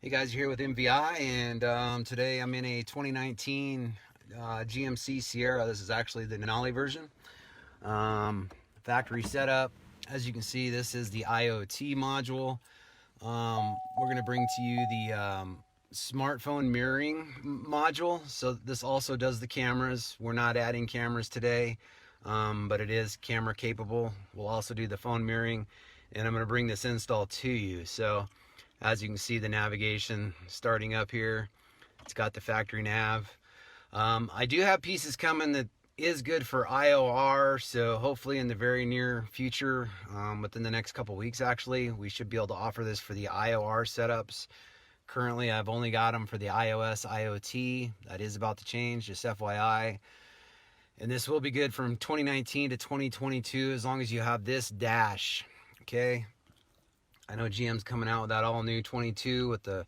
Hey guys, you're here with MVI, and today I'm in a 2019 GMC Sierra. This is actually the Denali version. Factory setup. As you can see, this is the IoT module. We're going to bring to you the smartphone mirroring module. So this also does the cameras. We're not adding cameras today, but it is camera capable. We'll also do the phone mirroring, and I'm going to bring this install to you. So as you can see, the navigation starting up here. It's got the factory nav. I do have pieces coming that is good for IOR, so hopefully in the very near future, within the next couple weeks actually, we should be able to offer this for the IOR setups. Currently, I've only got them for the iOS IoT. That is about to change, just FYI. And this will be good from 2019 to 2022 as long as you have this dash, okay? I know GM's coming out with that all new 22 with the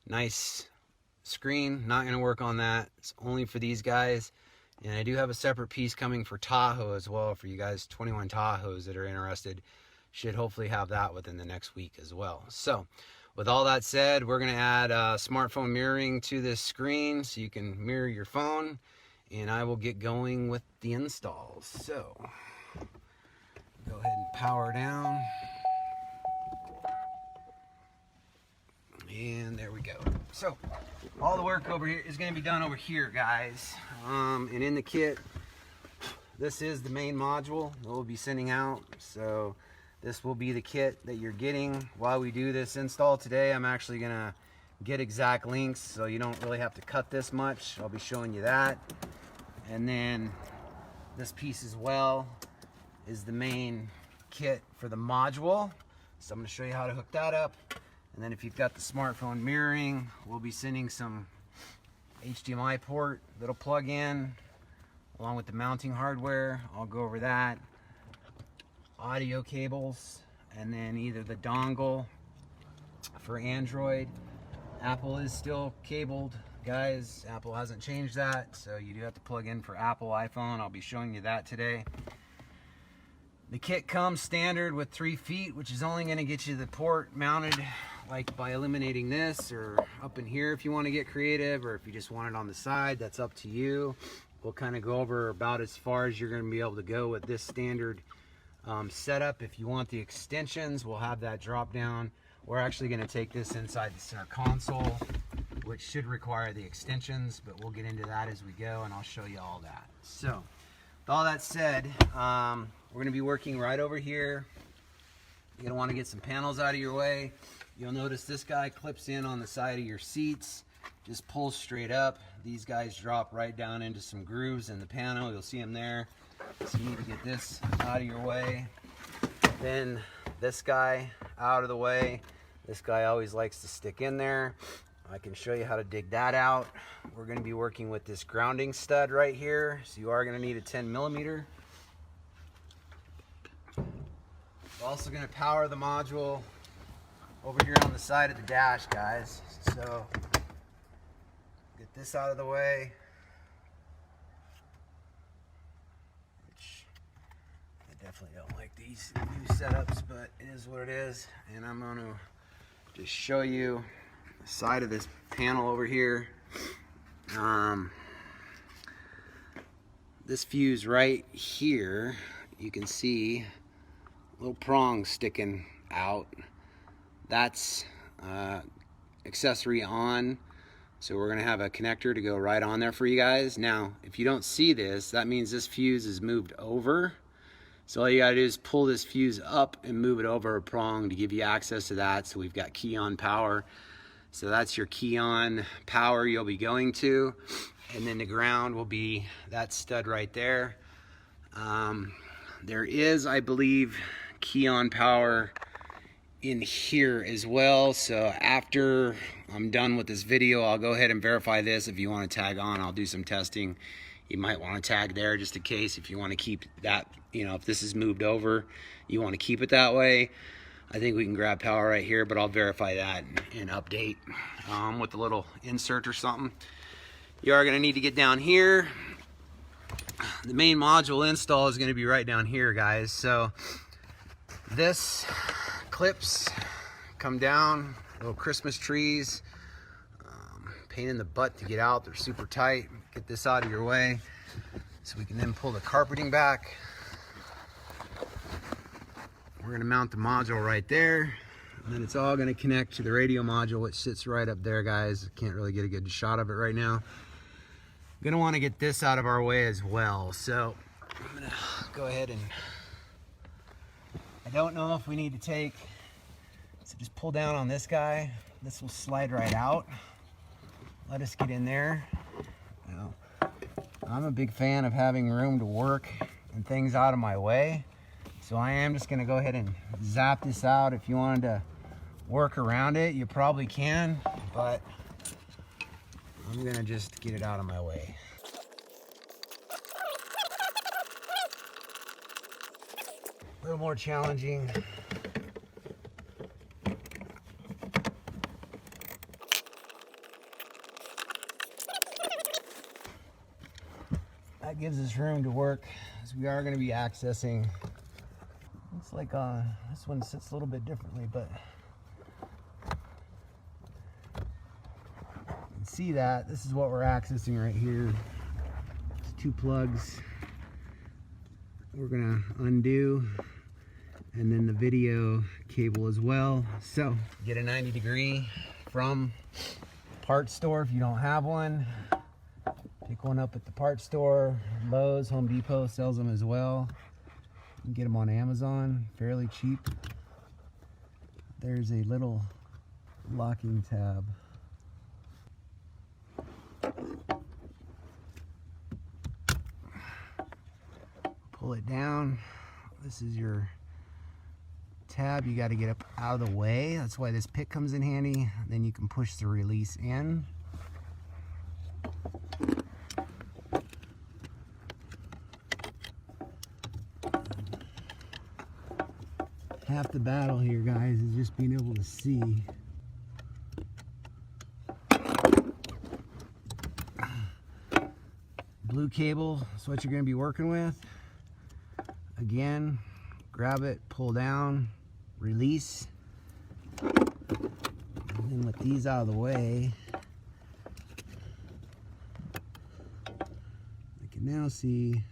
nice screen. Not going to work on that. It's only for these guys. And I do have a separate piece coming for Tahoe as well, for you guys 21 Tahoes that are interested. Should hopefully have that within the next week as well. So with all that said, we're going to add smartphone mirroring to this screen so you can mirror your phone. And I will get going with the installs. So go ahead and power down. And there we go. So all the work over here is going to be done over here, guys. And in the kit, this is the main module that we'll be sending out. So this will be the kit that you're getting while we do this install today. I'm actually going to get exact links so you don't really have to cut this much. I'll be showing you that. And then this piece as well is the main kit for the module. So I'm going to show you how to hook that up. And then if you've got the smartphone mirroring, we'll be sending some HDMI port that'll plug in along with the mounting hardware. I'll go over that. Audio cables, and then either the dongle for Android. Apple is still cabled, guys. Apple hasn't changed that, so you do have to plug in for Apple iPhone. I'll be showing you that today. The kit comes standard with 3 feet, which is only going to get you the port mounted, like by eliminating this, or up in here if you want to get creative, or if you just want it on the side, that's up to you. We'll kind of go over about as far as you're going to be able to go with this standard setup. If you want the extensions, we'll have that drop down. We're actually going to take this inside the center console, which should require the extensions, but we'll get into that as we go, and I'll show you all that. So with all that said, we're going to be working right over here. You're going to want to get some panels out of your way. You'll notice this guy clips in on the side of your seats, just pulls straight up. These guys drop right down into some grooves in the panel. You'll see them there. So you need to get this out of your way. Then this guy out of the way. This guy always likes to stick in there. I can show you how to dig that out. We're going to be working with this grounding stud right here. So you are going to need a 10mm. We're also going to power the module over here on the side of the dash, guys. So get this out of the way. Which I definitely don't like these new setups, but it is what it is. And I'm going to just show you the side of this panel over here. This fuse right here, you can see little prongs sticking out. That's accessory on, so we're gonna have a connector to go right on there for you guys. Now if you don't see this, that means this fuse is moved over, so all you gotta do is pull this fuse up and move it over a prong to give you access to that. So we've got key on power, so that's your key on power you'll be going to, and then the ground will be that stud right there. There is, I believe, key on power in here as well. So after I'm done with this video, I'll go ahead and verify this. If you want to tag on, I'll do some testing. You might want to tag there just in case, if you want to keep that, you know, if this is moved over, you want to keep it that way. I think we can grab power right here, but I'll verify that and update with a little insert or something. You are going to need to get down here. The main module install is going to be right down here, guys. So this clips come down, little Christmas trees. pain in the butt to get out. They're super tight. Get this out of your way so we can then pull the carpeting back. We're gonna mount the module right there, and then it's all gonna connect to the radio module, which sits right up there, guys. Can't really get a good shot of it right now. I'm gonna wanna get this out of our way as well. So I'm gonna go ahead and, I don't know if we need to take, so just pull down on this guy. This will slide right out. Let us get in there. Now, I'm a big fan of having room to work and things out of my way. So I am just gonna go ahead and zap this out. If you wanted to work around it, you probably can, but I'm gonna just get it out of my way. A little more challenging. That gives us room to work, as we are gonna be accessing. Looks like this one sits a little bit differently, but you can see that this is what we're accessing right here. It's 2 plugs. We're gonna undo, and then the video cable as well. So get a 90-degree from parts store if you don't have one. Pick one up at the parts store. Lowe's, Home Depot sells them as well. You can get them on Amazon, fairly cheap. There's a little locking tab. Pull it down. This is your tab. You got to get up out of the way. That's why this pick comes in handy. Then you can push the release in. Half the battle here, guys, is just being able to see. Blue cable is what you're going to be working with. Again, grab it, pull down, release. And then with these out of the way, I can now see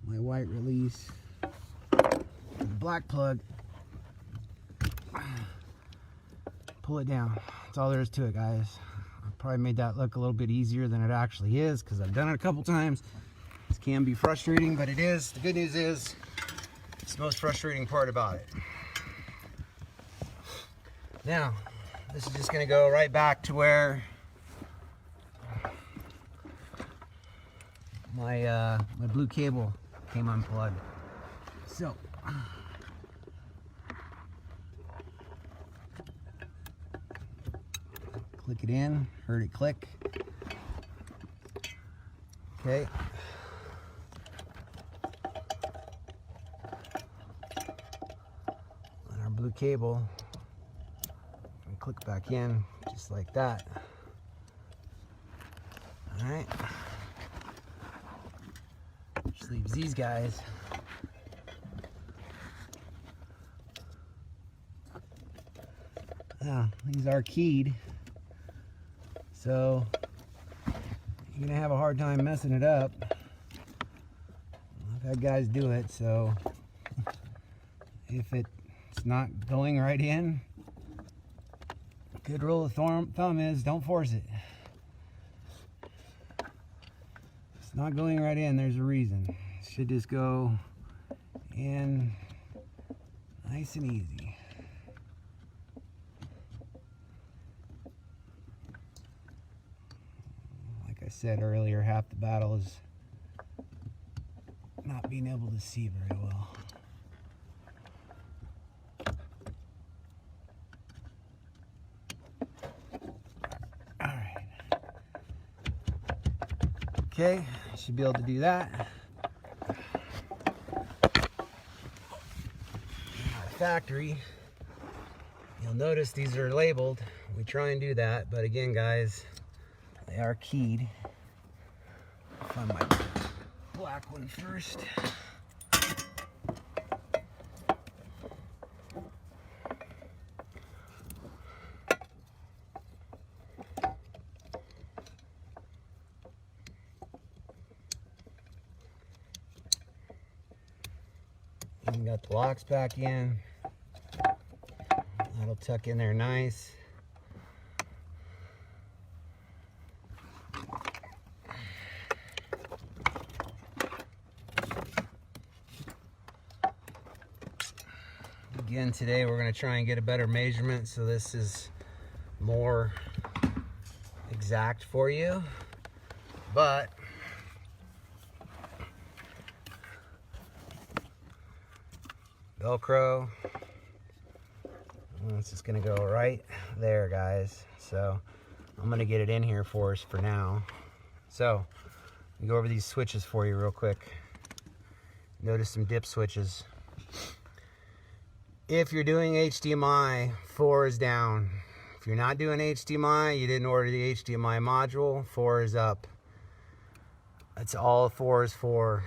my white release. The black plug. Pull it down. That's all there is to it, guys. I probably made that look a little bit easier than it actually is, because I've done it a couple times. This can be frustrating, but it is. The good news is, it's the most frustrating part about it. Now, this is just going to go right back to where my blue cable came unplugged. So, click it in, heard it click. Okay. And our blue cable, and click back in, just like that. All right. Just leaves these guys. Now, these are keyed. So you're gonna have a hard time messing it up. I've had guys do it, so if it's not going right in, good rule of thumb is don't force it. If it's not going right in, there's a reason. It should just go in nice and easy. I said earlier, half the battle is not being able to see very well. All right. Okay, should be able to do that. Factory, you'll notice these are labeled. We try and do that, but again, guys, they are keyed. I'll find my black one first. and got the locks back in. That'll tuck in there nice. Again, today we're going to try and get a better measurement so this is more exact for you, but Velcro, it's just going to go right there, guys. So I'm going to get it in here for us for now. So let me go over these switches for you real quick. Notice some dip switches. If you're doing HDMI, 4 is down. If you're not doing HDMI, you didn't order the HDMI module, 4 is up. That's all 4 is for.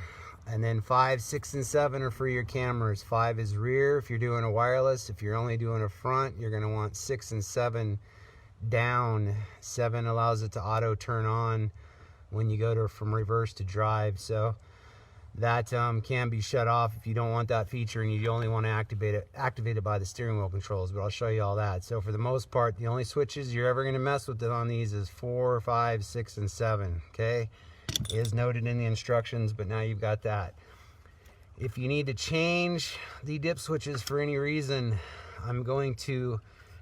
And then 5, 6, and 7 are for your cameras. 5 is rear if you're doing a wireless. If you're only doing a front, you're going to want 6 and 7 down. 7 allows it to auto turn on when you go from reverse to drive. So that can be shut off if you don't want that feature and you only want to activate it by the steering wheel controls, but I'll show you all that. So for the most part, the only switches you're ever going to mess with on these is 4, 5, 6, and 7. Okay, it is noted in the instructions, but now you've got that. If you need to change the dip switches for any reason, I'm going to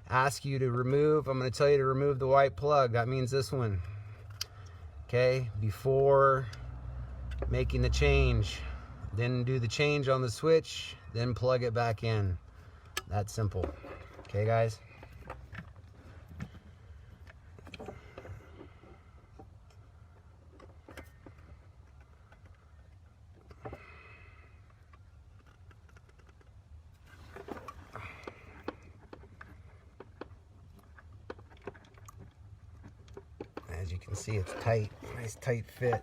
ask you to remove, I'm going to tell you to remove the white plug. That means this one. Okay, before making the change, then do the change on the switch, then plug it back in. That's simple. Okay, guys? As you can see, it's tight, nice tight fit.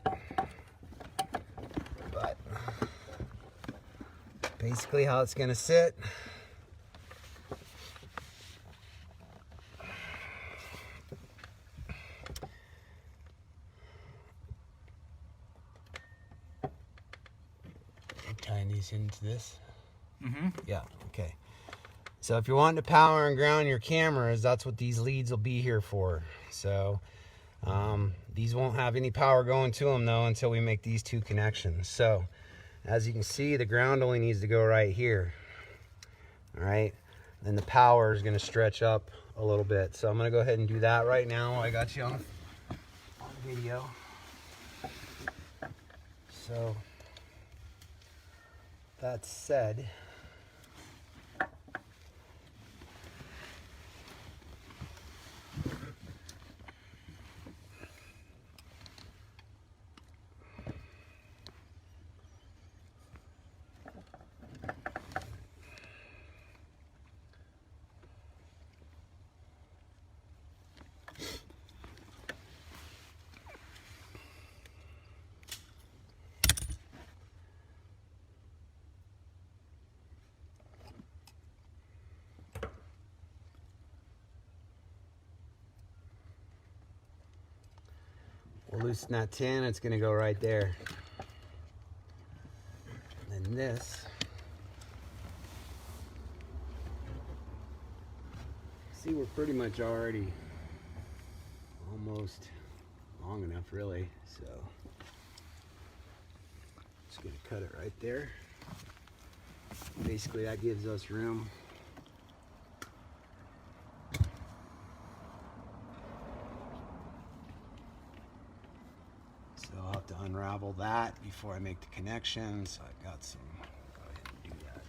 But basically how it's going to sit. Tying these into this. Yeah, okay. So if you're wanting to power and ground your cameras, that's what these leads will be here for. So these won't have any power going to them though until we make these two connections. So as you can see, the ground only needs to go right here. All right, then the power is going to stretch up a little bit. So I'm going to go ahead and do that right now while I got you on video. So that said, we'll loosen that 10, it's going to go right there. And this, see, we're pretty much already almost long enough, really. So just going to cut it right there. Basically, that gives us room. I'll have to unravel that before I make the connection. So I've got some, go ahead and do that.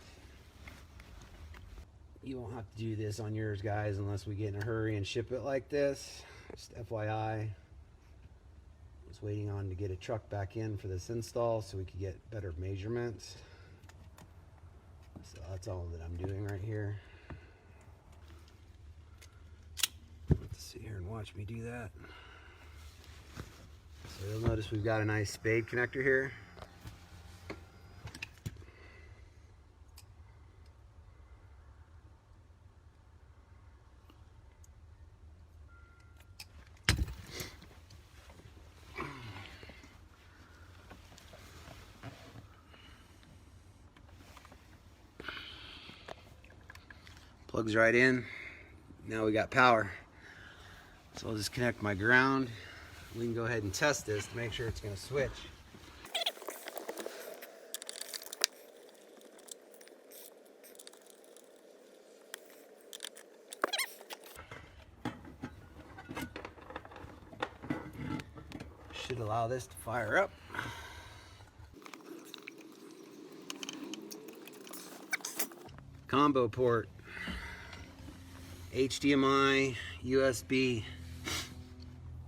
You won't have to do this on yours, guys, unless we get in a hurry and ship it like this. Just FYI, I was waiting on to get a truck back in for this install so we could get better measurements. So that's all that I'm doing right here. Let's sit here and watch me do that. So you'll notice we've got a nice spade connector here. Plugs right in. Now we got power. So I'll just connect my ground. We can go ahead and test this to make sure it's going to switch. Should allow this to fire up. Combo port, HDMI, USB.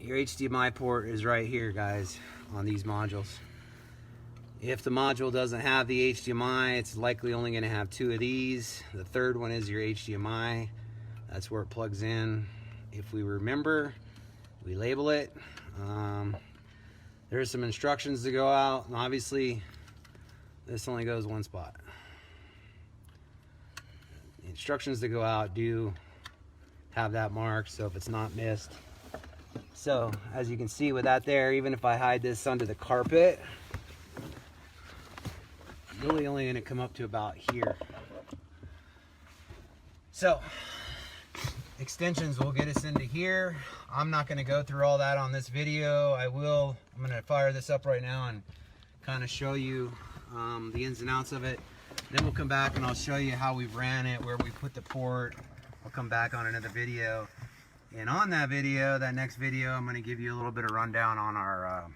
Your HDMI port is right here, guys, on these modules. If the module doesn't have the HDMI, it's likely only going to have 2 of these. The third one is your HDMI. That's where it plugs in. If we remember, we label it. There's some instructions to go out, and obviously this only goes one spot. The instructions to go out do have that marked, so if it's not missed. So as you can see with that there, even if I hide this under the carpet, really only going to come up to about here. So extensions will get us into here. I'm not going to go through all that on this video. I'm going to fire this up right now and kind of show you the ins and outs of it. Then we'll come back and I'll show you how we ran it, where we put the port. I'll come back on another video. And on that video, that next video, I'm going to give you a little bit of rundown on our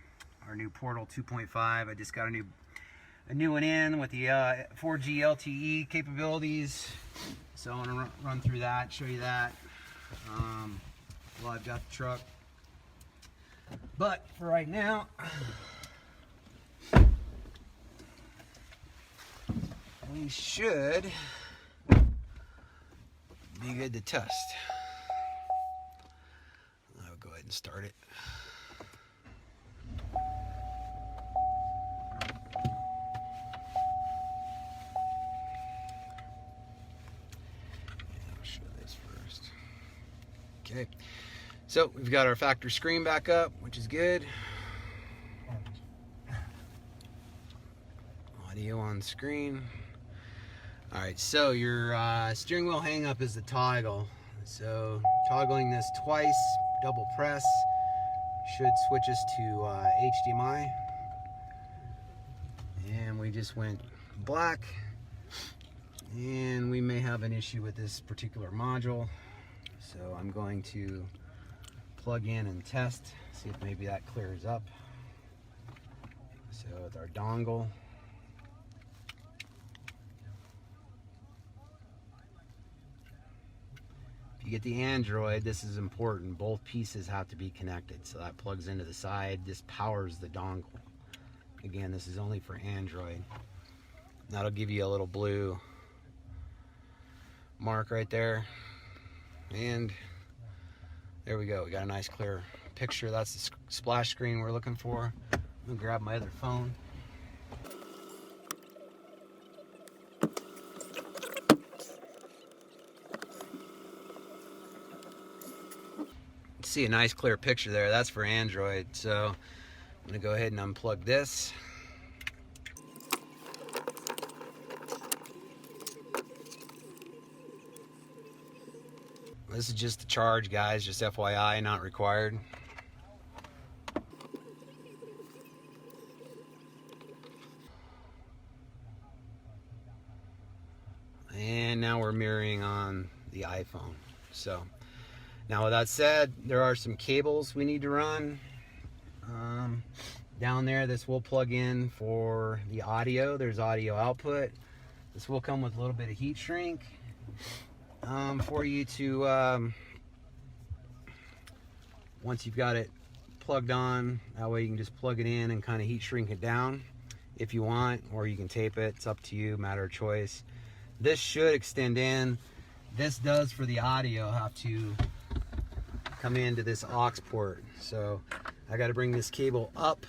new Portal 2.5. I just got a new one in with the 4G LTE capabilities. So I'm going to run through that, show you that. Well, I've got the truck. But for right now, we should be good to test. I'll go ahead and start it. I'll show this first. Okay, so we've got our factory screen back up, which is good. Audio on screen. All right, so your steering wheel hang up is the toggle. So toggling this twice, double press, should switch us to HDMI. And we just went black. And we may have an issue with this particular module. So I'm going to plug in and test, see if maybe that clears up. So with our dongle. If you get the Android, this is important. Both pieces have to be connected. So that plugs into the side. This powers the dongle. Again, this is only for Android. That'll give you a little blue mark right there. And there we go. We got a nice clear picture. That's the splash screen we're looking for. I'm gonna grab my other phone. See a nice clear picture there. That's for Android. So I'm gonna go ahead and unplug this. This is just the charge, guys, just FYI, not required. And now we're mirroring on the iPhone. So now with that said, there are some cables we need to run. Down there, this will plug in for the audio. There's audio output. This will come with a little bit of heat shrink. For you to, once you've got it plugged on, that way you can just plug it in and kind of heat shrink it down if you want, or you can tape it. It's up to you, matter of choice. This should extend in. This does for the audio have to come into this aux port. So I got to bring this cable up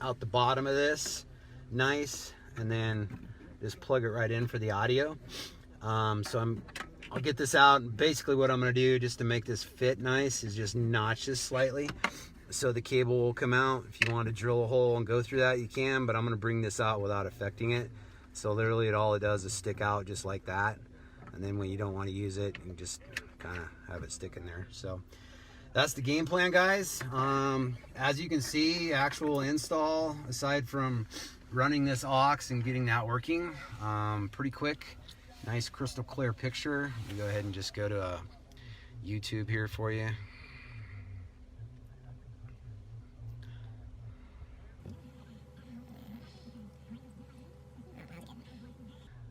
out the bottom of this, nice, and then just plug it right in for the audio. I'll get this out. Basically what I'm going to do, just to make this fit nice, is just notch this slightly so the cable will come out. If you want to drill a hole and go through that, you can, but I'm going to bring this out without affecting it. So literally all it does is stick out just like that. and then when you don't want to use it, you can just kind of have it stick in there. So that's the game plan, guys. As you can see, actual install, aside from running this aux and getting that working, pretty quick. Nice crystal clear picture. You go ahead and just go to YouTube here for you.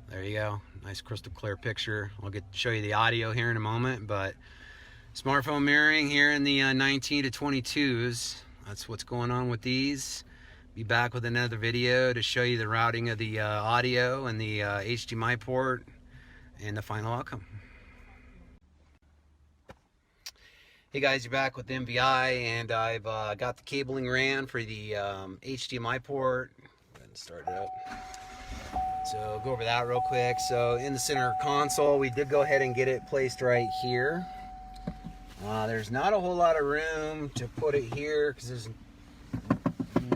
There you go, nice crystal clear picture. I'll show you the audio here in a moment, but smartphone mirroring here in the 19 to 22s. That's what's going on with these. Be back with another video to show you the routing of the audio and the HDMI port and the final outcome. Hey guys, you're back with MVI, and I've got the cabling ran for the HDMI port. Go ahead and start it up. So go over that real quick. So in the center console, we did go ahead and get it placed right here. There's not a whole lot of room to put it here because there's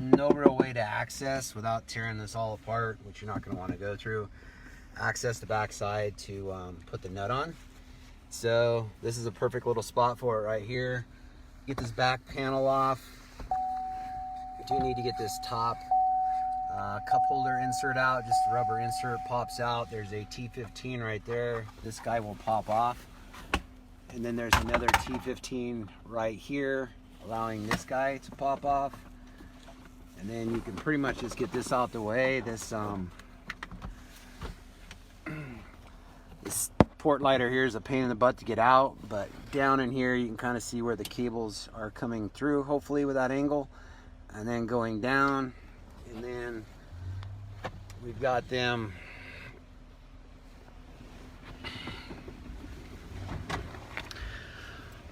no real way to access without tearing this all apart, which you're not going to want to go through. Access the back side to put the nut on. So this is a perfect little spot for it right here. Get this back panel off. You do need to get this top cup holder insert out. Just the rubber insert pops out. There's a T15 right there. This guy will pop off. And then there's another T15 right here, allowing this guy to pop off. And then you can pretty much just get this out the way. This this port lighter here is a pain in the butt to get out, but down in here you can kind of see where the cables are coming through, hopefully with that angle. And then going down, and then we've got them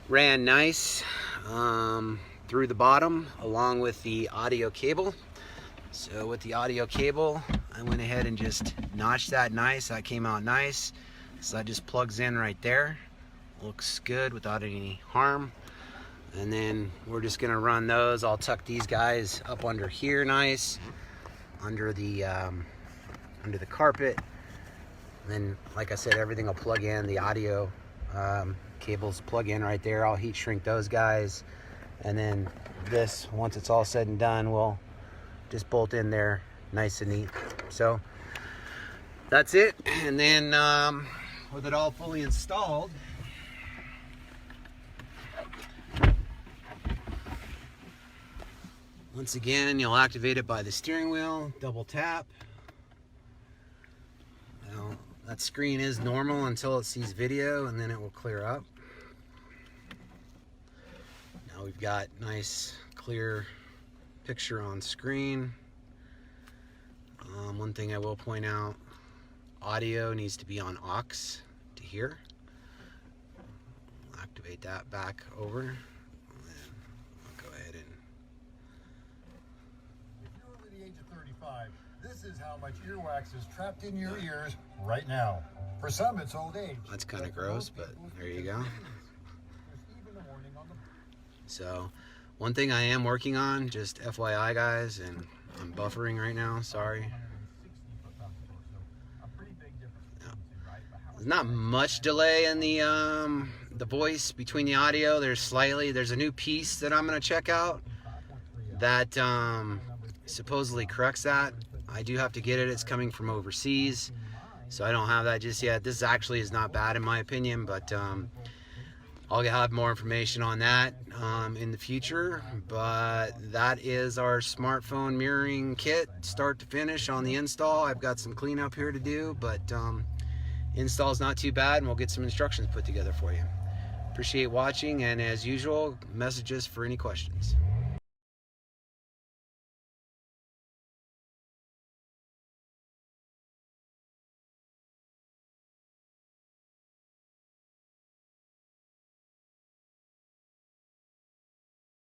ran nice through the bottom along with the audio cable. So with the audio cable, I went ahead and just notched that nice. That came out nice. So that just plugs in right there. Looks good without any harm. And then we're just gonna run those. I'll tuck these guys up under here nice, under the carpet. And then, like I said, everything will plug in. The audio cables plug in right there. I'll heat shrink those guys. And then this, once it's all said and done, we'll just bolt in there nice and neat. So that's it. And then with it all fully installed, once again, you'll activate it by the steering wheel, double tap. Now, that screen is normal until it sees video, and then it will clear up. Now we've got nice, clear picture on screen. One thing I will point out, audio needs to be on aux to here. I'll activate that back over. And then I'll go ahead and... If you're over the age of 35, this is how much earwax is trapped in your ears right now. For some, it's old age. That's kind of gross, but there you go. So, one thing I am working on, just FYI guys, and I'm buffering right now, sorry. There's not much delay in the voice between the audio. There's a new piece that I'm going to check out that supposedly corrects that. I do have to get it. It's coming from overseas, so I don't have that just yet. This actually is not bad in my opinion, but I'll have more information on that in the future. But that is our smartphone mirroring kit, start to finish on the install. I've got some cleanup here to do, but install is not too bad, and we'll get some instructions put together for you. Appreciate watching, and as usual, messages for any questions.